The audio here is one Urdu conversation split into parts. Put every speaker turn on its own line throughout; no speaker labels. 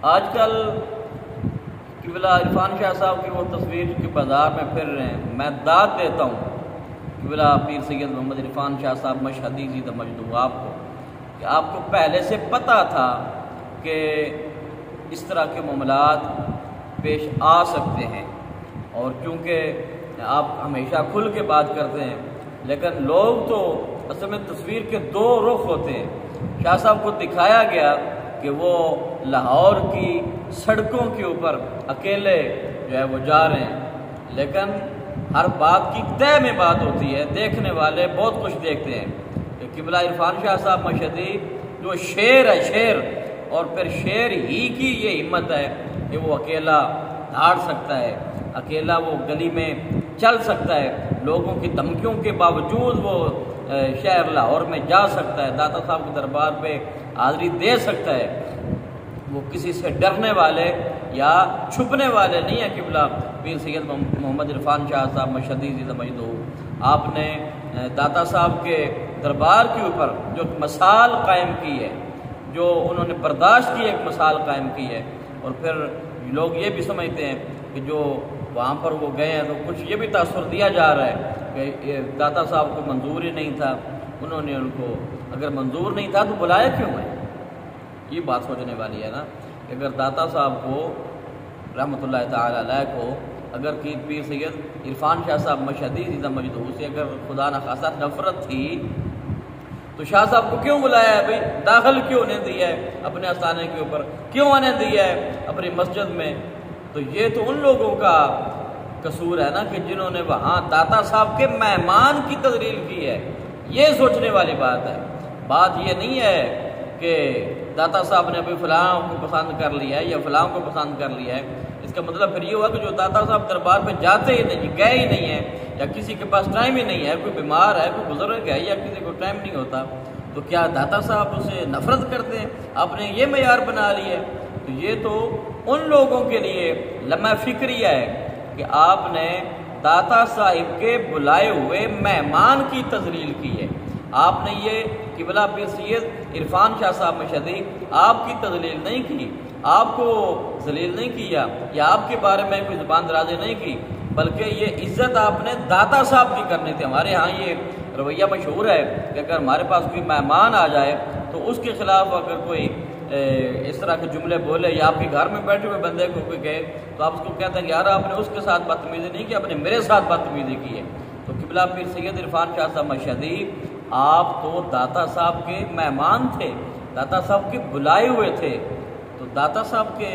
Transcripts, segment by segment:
آج کل قبلہ عرفان شاہ صاحب کی وہ تصویر کے بازار میں پھر رہے ہیں، میں داد دیتا ہوں قبلہ پیر سید محمد عرفان شاہ صاحب مشہدی زیدہ مجدو آپ کو کہ آپ کو پہلے سے پتہ تھا کہ اس طرح کے معاملات پیش آ سکتے ہیں، اور کیونکہ آپ ہمیشہ کھل کے بات کرتے ہیں، لیکن لوگ تو اصل میں تصویر کے دو رخ ہوتے ہیں۔ شاہ صاحب کو دکھایا گیا کہ وہ لاہور کی سڑکوں کے اوپر اکیلے جو ہے وہ جا رہے ہیں، لیکن ہر بات کی طے میں بات ہوتی ہے، دیکھنے والے بہت کچھ دیکھتے ہیں کہ قبلہ عرفان شاہ صاحب مشہدی جو شیر ہے، شیر، اور پھر شیر ہی کی یہ ہمت ہے کہ وہ اکیلا دھاڑ سکتا ہے، اکیلا وہ گلی میں چل سکتا ہے، لوگوں کی دھمکیوں کے باوجود وہ شہر لاہور میں جا سکتا ہے، داتا صاحب کے دربار پہ حاضری دے سکتا ہے۔ وہ کسی سے ڈرنے والے یا چھپنے والے نہیں ہیں۔ قبلہ پیر سید محمد عرفان شاہ صاحب مشہدی زیدہ مجدو، آپ نے داتا صاحب کے دربار کے اوپر جو مثال قائم کی ہے، جو انہوں نے برداشت کی ایک مثال قائم کی ہے، اور پھر لوگ یہ بھی سمجھتے ہیں کہ جو وہاں پر وہ گئے ہیں تو کچھ یہ بھی تاثر دیا جا رہا ہے کہ داتا صاحب کو منظور ہی نہیں تھا، انہوں نے ان کو اگر منظور نہیں تھا تو بلایا کیوں ہے؟ یہ بات سوچنے والی ہے نا کہ اگر داتا صاحب کو رحمۃ اللہ تعالی علیہ کو اگر کہ پیر سید عرفان شاہ صاحب مشہدی زیدہ مجدو سے اگر خدا نخواستہ نفرت تھی تو شاہ صاحب کو کیوں بلایا ہے بھائی؟ داخل کیوں نہیں دیا ہے اپنے آستانے کے اوپر، کیوں آنے دیا ہے اپنی مسجد میں؟ تو یہ تو ان لوگوں کا قصور ہے نا کہ جنہوں نے وہاں داتا صاحب کے مہمان کی تذلیل کی ہے۔ یہ سوچنے والی بات ہے، بات یہ نہیں ہے کہ داتا صاحب نے ابھی فلاں کو پسند کر لیا ہے یا فلاں کو پسند کر لیا ہے۔ اس کا مطلب پھر یہ ہوا کہ جو داتا صاحب دربار پہ جاتے ہی نہیں، گئے ہی نہیں ہیں، یا کسی کے پاس ٹائم ہی نہیں ہے، کوئی بیمار ہے، کوئی بزرگ ہے، یا کسی کو ٹائم نہیں ہوتا، تو کیا داتا صاحب اسے نفرت کرتے ہیں؟ آپ نے یہ معیار بنا لی ہے۔ تو یہ تو ان لوگوں کے لیے لمحہ فکریہ ہے کہ آپ نے داتا صاحب کے بلائے ہوئے مہمان کی تذلیل کی ہے۔ آپ نے یہ قبلہ پیر سید عرفان شاہ صاحب مشہدی آپ کی تذلیل نہیں کی، آپ کو ذلیل نہیں کیا، یا آپ کے بارے میں کوئی زبان درازی نہیں کی، بلکہ یہ عزت آپ نے داتا صاحب کی کرنی تھی۔ ہمارے ہاں یہ رویہ مشہور ہے کہ اگر ہمارے پاس کوئی مہمان آ جائے تو اس کے خلاف اگر کوئی اس طرح کے جملے بولے یا آپ کے گھر میں بیٹھے ہوئے بندے کو کوئی کہے تو آپ اس کو کہتے ہیں کہ یار آپ نے اس کے ساتھ بدتمیزی نہیں کی، آپ نے میرے ساتھ بدتمیزی کی ہے۔ تو قبلہ پیر سید عرفان شاہ صاحب مشہدی آپ تو داتا صاحب کے مہمان تھے، داتا صاحب کے بلائے ہوئے تھے، تو داتا صاحب کے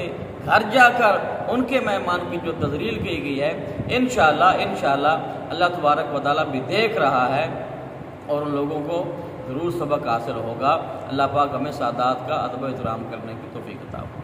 گھر جا کر ان کے مہمان کی جو تذلیل کی گئی ہے، انشاءاللہ اللہ تبارک و تعالیٰ بھی دیکھ رہا ہے اور ان لوگوں کو ضرور سبق حاصل ہوگا۔ اللہ پاک ہمیں سادات کا ادب و احترام کرنے کی توفیق عطا فرمائے۔